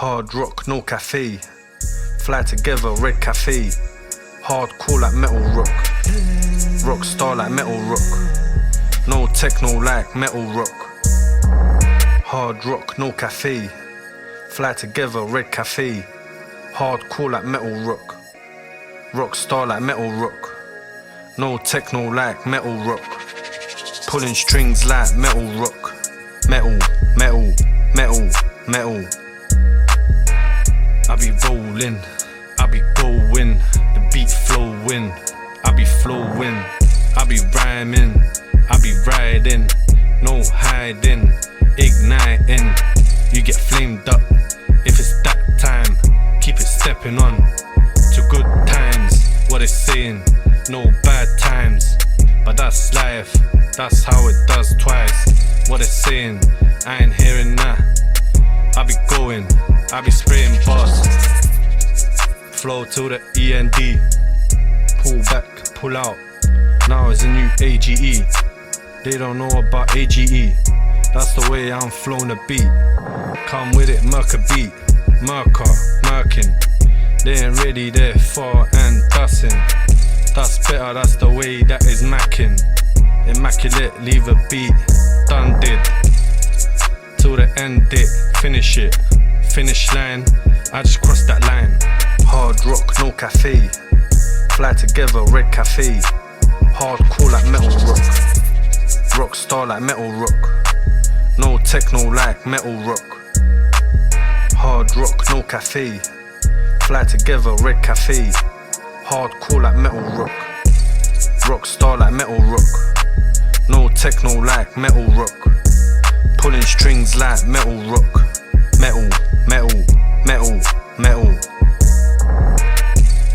Hard rock, no cafe. Fly together, red cafe. Hardcore like metal rock. Rock star like metal rock. No techno like metal rock. Hard rock, no cafe. Fly together, red cafe. Hardcore like metal rock. Rock star like metal rock. No techno like metal rock. Pulling strings like metal rock. Metal, metal, metal, metal. I be rolling, I be going, the beat flowing, I be flowing, I be rhyming, I be riding, no hiding, igniting. You get flamed up if it's that time. Keep it stepping on to good times. What it's saying, no bad times, but that's life. That's how it does twice. What it's saying, I ain't hearing that. I be going, I be spraying bars. Flow to the END. Pull back, pull out. Now it's a new AGE. They don't know about AGE. That's the way I'm flowing the beat. Come with it, Merca beat. Merca, Merkin. They ain't ready, they're far and dusting. That's better, that's the way that is macking. Immaculate, leave a beat, done did. Till the end it, finish it. Finish line, I just crossed that line. Hard rock, no cafe. Fly together, red cafe. Hardcore like metal rock. Rock star like metal rock. No techno like metal rock. Hard rock, no cafe. Fly together, red cafe. Hardcore like metal rock. Rock star like metal rock. No techno like metal rock. Pulling strings like metal rock. Metal, metal, metal, metal.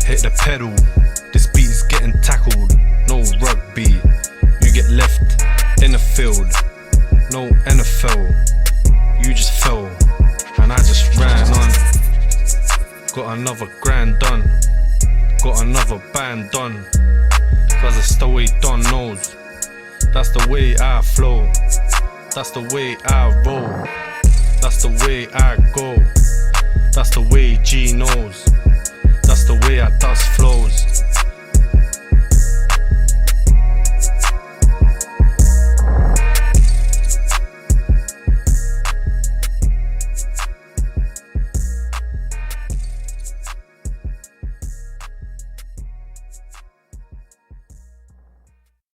Hit the pedal. This beat is getting tackled. No rugby. You get left in the field. No NFL. You just fell. And I just ran on. Got another grand done. Got another band done. Cause that's the way Don knows. That's the way I flow. That's the way I roll. That's the way I go. That's the way G knows. That's the way I dust flows.